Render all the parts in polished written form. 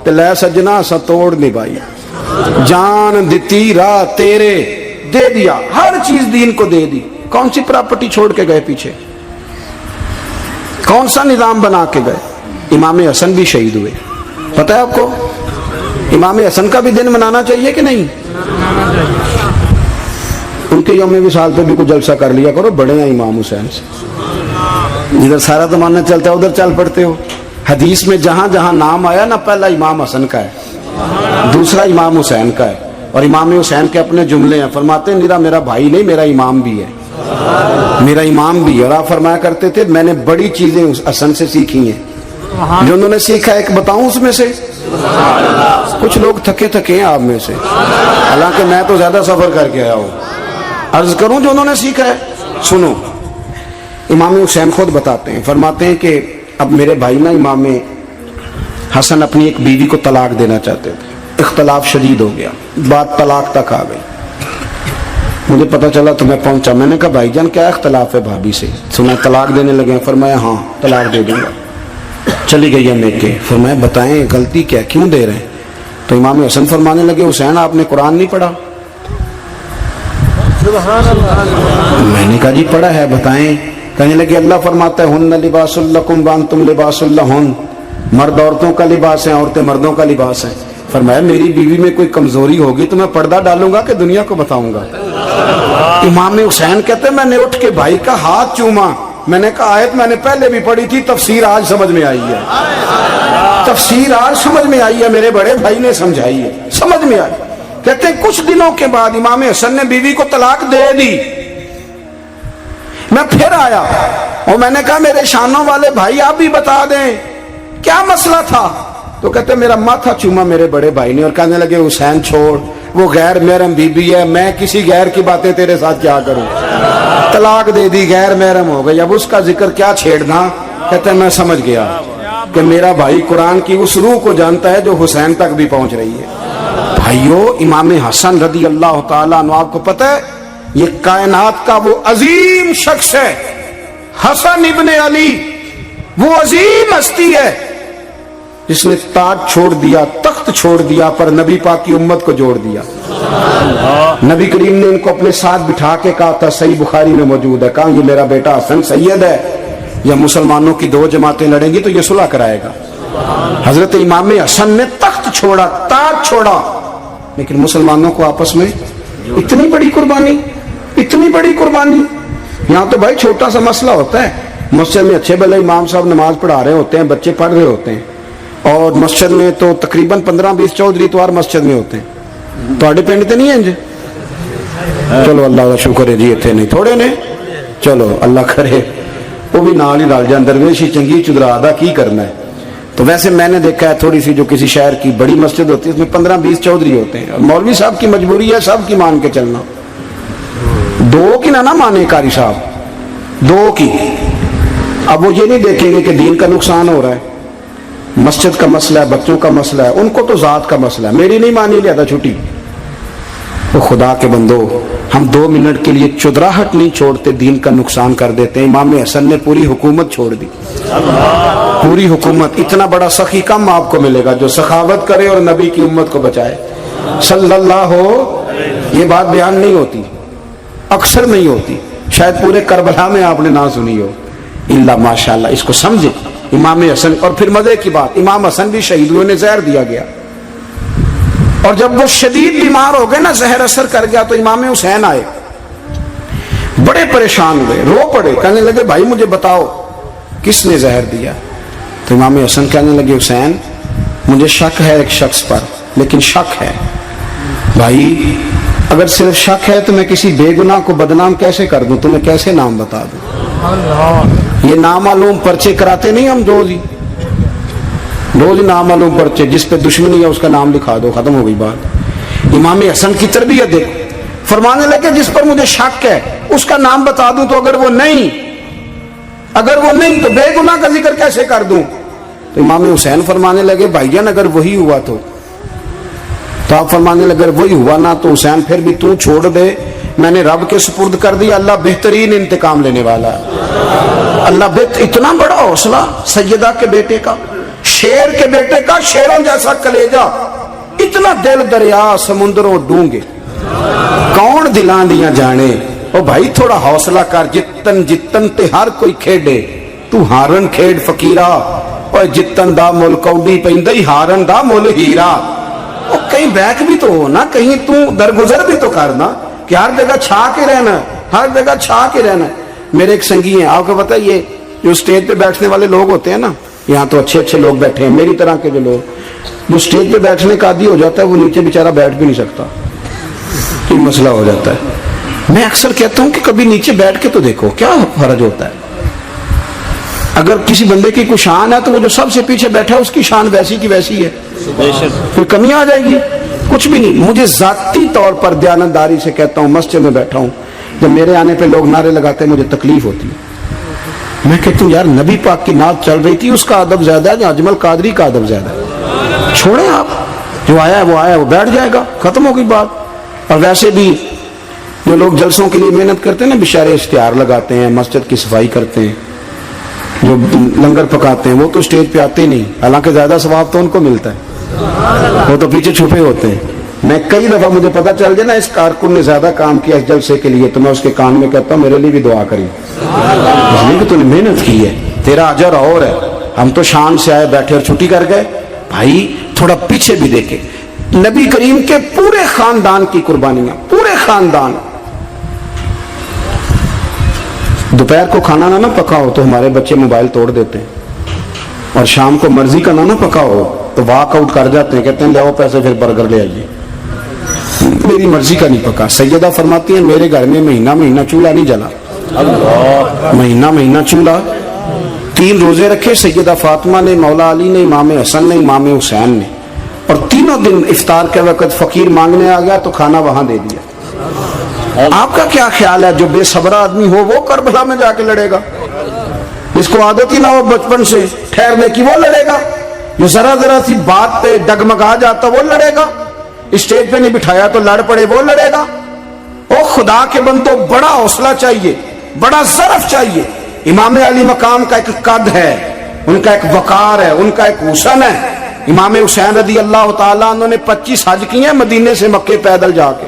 تے لے سجنا اساں توڑ نہیں پائی، جان دیتی راہ تیرے دے دیا، ہر چیز دین کو دے دی، کون سی پراپرٹی چھوڑ کے گئے پیچھے، کون سا نظام بنا کے گئے؟ امام حسن بھی شہید ہوئے، پتہ ہے آپ کو؟ امام حسن کا بھی دن منانا چاہیے کہ نہیں؟ ان کے یوم وصال پہ بھی کچھ جلسہ کر لیا کرو، بڑے ہیں امام حسین سے، ادھر سارا زمانہ چلتا ہے ادھر چل پڑتے ہو۔ حدیث میں جہاں جہاں نام آیا نا، پہلا امام حسن کا ہے، دوسرا امام حسین کا ہے، اور امام حسین کے اپنے جملے ہیں، فرماتے ہیں میرا بھائی نہیں، میرا امام بھی ہے، میرا امام بھی ہے۔ اور آپ فرمایا کرتے تھے میں نے بڑی چیزیں اس حسن سے سیکھی ہیں، جو انہوں نے سیکھا ایک بتاؤں اس میں سے؟ کچھ لوگ تھکے ہیں آپ میں سے، حالانکہ میں تو زیادہ سفر کر کے آیا ہوں، عرض کروں جو انہوں نے سیکھا ہے؟ سنو، امام حسین خود بتاتے ہیں، فرماتے ہیں کہ اب میرے بھائی نا امام حسن اپنی ایک بیوی کو طلاق دینا چاہتے تھے، اختلاف شدید ہو گیا، بات طلاق تک آ گئی، مجھے پتا چلا تو میں پہنچا، میں نے کہا بھائی جان کیا اختلاف ہے بھابھی سے؟ سنا طلاق دینے لگے ہیں؟ فرمایا ہاں طلاق دے دوں گا۔ چلی گئی ہے میکے، فرمایا بتائیں غلطی کیا، کیوں دے رہے ہیں؟ تو امام حسن فرمانے لگے حسین آپ نے قرآن نہیں پڑھا؟ میں نے کہا جی پڑھا ہے، بتائیں۔ کہنے لگے اللہ فرماتا ہے ہن لباس لکم وانتم لباس لہن، مرد عورتوں کا لباس ہے، عورتیں مردوں کا لباس ہے۔ فرمایا میری بیوی میں کوئی کمزوری ہوگی تو میں پردہ ڈالوں گا کہ دنیا کو بتاؤں گا؟ امام حسین کہتے ہیں میں نے اٹھ کے بھائی کا ہاتھ چوما، میں نے کہا آیت میں نے پہلے بھی پڑھی تھی، تفسیر آج سمجھ میں آئی ہے، تفسیر آج سمجھ میں آئی ہے، میرے بڑے بھائی نے سمجھائی ہے، سمجھ میں آئی۔ کہتے ہیں کچھ دنوں کے بعد امام حسن نے بیوی کو طلاق دے دی، میں پھر آیا اور میں نے کہا میرے شانوں والے بھائی آپ بھی بتا دیں کیا مسئلہ تھا؟ تو کہتے میرا ماتھا چوما میرے بڑے بھائی نے، اور کہنے لگے حسین چھوڑ، وہ غیر محرم بیوی ہے، میں کسی غیر کی باتیں تیرے ساتھ کیا کروں، طلاق دے دی، غیر محرم ہو گئی، اب اس کا ذکر کیا چھیڑنا؟ کہتے ہیں میں سمجھ گیا کہ میرا بھائی قرآن کی اس روح کو جانتا ہے جو حسین تک بھی پہنچ رہی ہے۔ بھائیو امام حسن رضی اللہ تعالیٰ عنہ، آپ کو پتہ ہے یہ کائنات کا وہ عظیم شخص ہے، حسن ابن علی، وہ عظیم ہستی ہے جس نے تاج چھوڑ دیا، تخت چھوڑ دیا، پر نبی پاک کی امت کو جوڑ دیا۔ نبی کریم نے ان کو اپنے ساتھ بٹھا کے کہا تھا، صحیح بخاری میں موجود ہے، کہا یہ میرا بیٹا حسن سید ہے، یا مسلمانوں کی دو جماعتیں لڑیں گی تو یہ صلح کرائے گا۔ حضرت امام حسن نے تخت چھوڑا، تاج چھوڑا، لیکن مسلمانوں کو آپس میں اتنی بڑی قربانی، اتنی بڑی قربانی۔ یہاں تو بھائی چھوٹا سا مسئلہ ہوتا ہے، مسجد میں اچھے بھلے امام صاحب نماز پڑھا رہے ہوتے ہیں، بچے پڑھ رہے ہوتے ہیں، اور مسجد میں تو تقریباً 15-20 چودھری اتوار مسجد میں ہوتے ہیں، تھوڑے پنڈ تے نہیں ہیں جی؟ چلو اللہ کا شکر ہے جی، اتنے نہیں تھوڑے نے، چلو اللہ کرے وہ بھی نال ہی ڈال جان، درویشی چنگی چدرا دا کی کرنا ہے۔ تو ویسے میں نے دیکھا ہے تھوڑی سی جو کسی شہر کی بڑی مسجد ہوتی ہے اس میں 15-20 چودھری ہوتے ہیں، اور مولوی صاحب کی مجبوری ہے سب کی مان کے چلنا، دو کی نہ مانے قاری صاحب، دو کی۔ اب وہ یہ نہیں دیکھیں گے کہ دین کا نقصان ہو رہا ہے، مسجد کا مسئلہ ہے، بچوں کا مسئلہ ہے، ان کو تو ذات کا مسئلہ ہے، میری نہیں مانی لیا چھٹی۔ وہ خدا کے بندو، ہم 2 منٹ کے لیے چدراہٹ نہیں چھوڑتے، دین کا نقصان کر دیتے ہیں۔ امام حسن نے پوری حکومت چھوڑ دی، پوری حکومت۔ اتنا بڑا سخی کم آپ کو ملے گا جو سخاوت کرے اور نبی کی امت کو بچائے صلی اللہ ہو۔ یہ بات بیان نہیں ہوتی، اکثر نہیں ہوتی، شاید پورے کربلا میں آپ نے نہ سنی ہو، الا ماشاءاللہ۔ اس کو سمجھے امام حسن۔ اور پھر مزے کی بات، امام حسن بھی شہید ہوئے، انہیں زہر دیا گیا، اور جب وہ شدید بیمار ہو گئے نا، زہر اثر کر گیا، تو امام حسین آئے، بڑے پریشان ہوئے، رو پڑے، کہنے لگے بھائی مجھے بتاؤ کس نے زہر دیا؟ تو امام حسن کہنے لگے حسین مجھے شک ہے ایک شخص پر، لیکن شک ہے بھائی، اگر صرف شک ہے تو میں کسی بے گناہ کو بدنام کیسے کر دوں، تمہیں کیسے نام بتا دوں؟ یہ نامعلوم پرچے کراتے نہیں ہم روز نامعلوم پرچے، جس پہ دشمنی ہے اس کا نام لکھا دو، ختم ہو گئی بات۔ امام حسن کی تربیت دیکھو، فرمانے لگے جس پر مجھے شک ہے اس کا نام بتا دوں، تو اگر وہ نہیں تو بے گناہ کا ذکر کیسے کر دوں؟ تو امام حسین فرمانے لگے بھائی جان اگر وہی ہوا تو آپ فرمانے لگے اگر وہی ہوا نا تو حسین پھر بھی تو چھوڑ دے، میں نے رب کے سپرد کر دیا، اللہ بہترین انتقام لینے والا ہے۔ اللہ اتنا بڑا حوصلہ سیدہ کے بیٹے کا، شیر کے بیٹے کا شیروں جیسا کلیجہ، اتنا دل دریا سمندروں ڈونگے، کون دلاں دیاں جانے۔ او بھائی تھوڑا حوصلہ کر، جتن جتن تے ہر کوئی کھیڈے، تو ہارن کھیڈ فقیرہ، اور جتن دا مل کوڈی پیندی، ہارن دا مل ہیرا۔ او کہیں بیک بھی تو ہو نا، کہیں تو درگزر بھی تو کرنا، کہ ہر جگہ چھا کے رہنا، ہر جگہ چھا کے رہنا۔ میرے ایک سنگی ہیں، آپ کو پتہ یہ جو اسٹیج پہ بیٹھنے والے لوگ ہوتے ہیں نا، یہاں تو اچھے اچھے لوگ بیٹھے ہیں، میری طرح کے جو لوگ، جو اسٹیج پہ بیٹھنے کا عادی ہو جاتا ہے وہ نیچے بیچارہ بیٹھ بھی نہیں سکتا، یہ مسئلہ ہو جاتا ہے۔ میں اکثر کہتا ہوں کہ کبھی نیچے بیٹھ کے تو دیکھو کیا فرض ہوتا ہے۔ اگر کسی بندے کی کوئی شان ہے تو وہ جو سب سے پیچھے بیٹھا ہے اس کی شان ویسی کی ویسی ہے، پھر کمی آ جائے گی؟ کچھ بھی نہیں۔ مجھے ذاتی طور پر دیانتداری سے کہتا ہوں، مسجد میں بیٹھا ہوں، جب میرے آنے پہ لوگ نعرے لگاتے ہیں مجھے تکلیف ہوتی ہے۔ میں کہتا ہوں یار نبی پاک کی نعت چل رہی تھی، اس کا ادب زیادہ ہے یا اجمل قادری کا ادب زیادہ ہے؟ چھوڑیں آپ، جو آیا ہے وہ بیٹھ جائے گا، ختم ہو گئی بات۔ اور ویسے بھی جو لوگ جلسوں کے لیے محنت کرتے ہیں نا، بشارے اشتہار لگاتے ہیں، مسجد کی صفائی کرتے ہیں، جو لنگر پکاتے ہیں، وہ تو اسٹیج پہ آتے ہی نہیں، حالانکہ زیادہ ثواب تو ان کو ملتا ہے، وہ تو پیچھے چھپے ہوتے ہیں۔ میں کئی دفعہ مجھے پتہ چل جائے نا اس کارکن نے زیادہ کام کیا اس جلسے کے لیے، تو میں اس کے کان میں کہتا ہوں میرے لیے بھی دعا کری، اس لیے کہ تو نے محنت کی ہے، تیرا اجر اور ہے۔ ہم تو شان سے آئے بیٹھے اور چھٹی کر گئے۔ بھائی تھوڑا پیچھے بھی دیکھے، نبی کریم کے پورے خاندان کی قربانیاں، پورے خاندان۔ دوپہر کو کھانا نہ پکا ہو تو ہمارے بچے موبائل توڑ دیتے ہیں، اور شام کو مرضی کا نہ پکا ہو تو واک آؤٹ کر جاتے ہیں، کہتے ہیں لے آؤ پیسے پھر برگر لے آئیے، میری مرضی کا نہیں پکا۔ سیدہ فرماتی ہیں میرے گھر میں مہینہ مہینہ چولہا نہیں جلا، مہینہ مہینہ چولہا۔ 3 روزے رکھے سیدہ فاطمہ نے، مولا علی نے، امام حسن نے، امام حسین نے، اور تینوں دن افطار کے وقت فقیر مانگنے آ گیا تو کھانا وہاں دے دیا۔ آپ کا کیا خیال ہے جو بے صبر آدمی ہو وہ کربلا میں جا کے لڑے گا؟ جس کو عادت ہی نہ ہو بچپن سے ٹھہرنے کی وہ لڑے گا؟ جو ذرا ذرا سی بات پہ ڈگمگا جاتا وہ لڑے گا؟ اسٹیج پہ نہیں بٹھایا تو لڑ پڑے وہ لڑے گا؟ او خدا کے بندو، بڑا حوصلہ چاہیے، بڑا ظرف چاہیے۔ امام علی مقام کا ایک قد ہے، ان کا ایک وقار ہے، ان کا ایک حسن ہے۔ امام حسین رضی اللہ تعالیٰ عنہ نے 25 حج کیے ہیں مدینے سے مکے پیدل جا کے،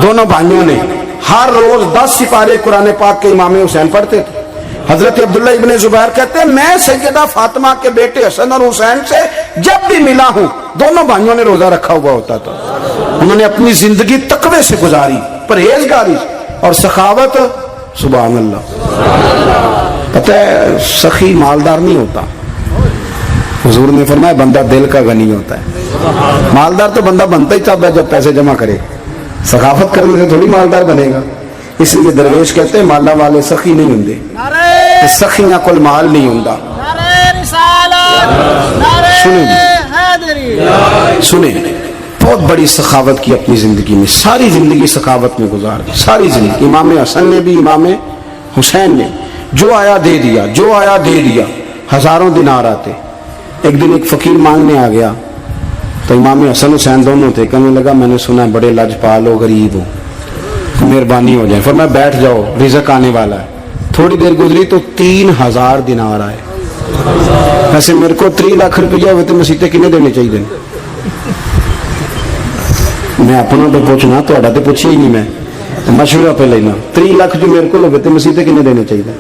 دونوں بھائیوں نے ہر روز 10 سپارے قرآن پاک کے امام حسین پڑھتے تھے۔ حضرت عبداللہ ابن زبیر کہتے ہیں میں سیدہ فاطمہ کے بیٹے حسن اور حسین سے جب بھی ملا ہوں دونوں بھائیوں نے روزہ رکھا ہوا ہوتا تھا، انہوں نے اپنی زندگی تقوی سے گزاری، پرہیزگاری اور سخاوت۔ سبحان اللہ۔ پتہ ہے سخی مالدار نہیں ہوتا، حضور نے فرمایا بندہ دل کا غنی ہوتا ہے۔ مالدار تو بندہ بنتا ہی تب ہے جب پیسے جمع کرے، سخاوت کرنے سے تھوڑی مالدار بنے گا۔ اس لیے درویش کہتے ہیں مالا والے سخی نہیں ہوں، سخیاں کل مال نہیں ہوں۔ سنیں بہت بڑی سخاوت کی اپنی زندگی میں، ساری زندگی سخاوت میں گزار دی، ساری زندگی۔ امام حسن نے بھی، امام حسین نے، جو آیا دے دیا، جو آیا دے دیا، ہزاروں دینار آتے۔ ایک دن ایک فقیر مانگنے آ گیا تو امام حسن حسین دونوں تھے، کہنے لگا میں نے سنا بڑے لجپال ہو، غریب ہو، مہربانی ہو جائے۔ فرمایا بیٹھ جاؤ رزق آنے والا ہے۔ تھوڑی دیر گزری تو 3000 دینار آئے۔ ویسے میرے کو 3 لاکھ روپیہ ہوئے تو مسیطے کنے دینے چاہیے؟ میں اپنا تو پوچھنا، تھوڑا تو پوچھے ہی نہیں، میں مشورہ پہ لینا۔ 3 لاکھ جو میرے کو ہوئے تو مسیطے کنے دینے چاہیے؟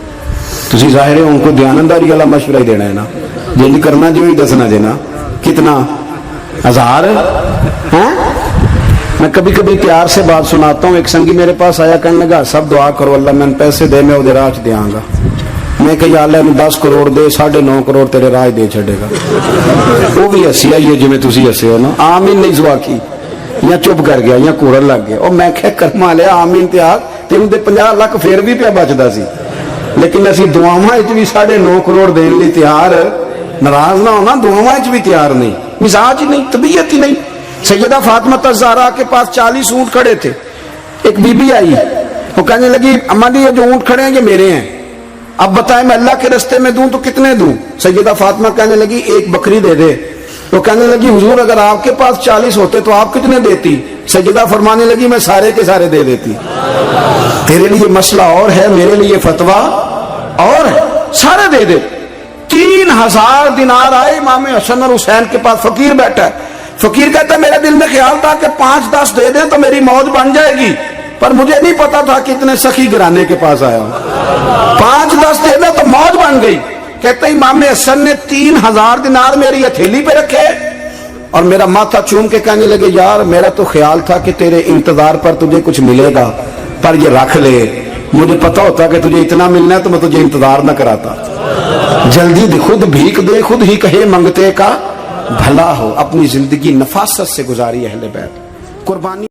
تسی ظاہر ہے ان کو دیانتداری والا مشورہ ہی دینا ہے نا، جی کرنا جو ہی دسنا جی نا۔ کتنا 1000؟ میں کبھی کبھی پیار سے بات سناتا ہوں۔ ایک سنگی میرے پاس آیا، کہنے لگا سب دعا کرو اللہ میں پیسے دے میں وہ راج دیا گا۔ میں کہ یا اللہ 10 کروڑ دے، 9.5 کروڑ تیرے راج دے چھڑے گا۔ وہ بھی ہسی آئی ہے جی میں تسی ہسے ہو نا، آمین نہیں زوا کی، یا چپ کر گیا یا کورن لگ گیا۔ اور میں کہ کرما لیا آمین تیار تین دے 50 لاکھ پھر بھی پیا بچتا سی، لیکن اسی دعاواں بھی 9.5 کروڑ دین لی تیار، ناراض نہ ہونا، دعاواں بھی تیار نہیں، مزاج ہی نہیں، طبیعت ہی نہیں۔ سیدہ فاطمہ الزہرا کے پاس 40 اونٹ کھڑے تھے۔ ایک بی بی آئی، وہ کہنے لگی اما جی یہ جو اونٹ کھڑے ہیں یہ میرے ہیں، اب بتائیں میں اللہ کے رستے میں دوں تو کتنے دوں؟ سیدہ فاطمہ کہنے لگی 1 بکری دے دے۔ وہ کہنے لگی حضور اگر آپ کے پاس 40 ہوتے تو آپ کتنے دیتی؟ سیدہ فرمانے لگی میں سارے کے سارے دے دیتی۔ تیرے لیے مسئلہ اور ہے، میرے لیے فتویٰ اور ہے، سارے دے دے۔ 3000 دینار آئے امام حسن اور حسین کے پاس. فقیر بیٹھا ہے, فقیر کہتا ہے میرے دل میں خیال تھا کہ 5-10 دے دیں تو میری موت بن جائے گی, پر مجھے نہیں پتا تھا کہ اتنے سخی گھرانے کے پاس آیا ہوں. 5-10 دے دیں تو موت بن گئی. کہتے امام حسن نے 3000 دینار میری ہتھیلی پہ رکھے اور میرا ماتھا چوم کے کہنے لگے یار میرا تو خیال تھا کہ تیرے انتظار پر تجھے کچھ ملے گا, پر یہ رکھ لے, مجھے پتا ہوتا کہ تجھے اتنا ملنا ہے تو میں تجھے انتظار نہ کراتا. جلدی دے, خود بھیک دے, خود ہی کہے منگتے کا بھلا ہو. اپنی زندگی نفاست سے گزاری اہل بیت. قربانی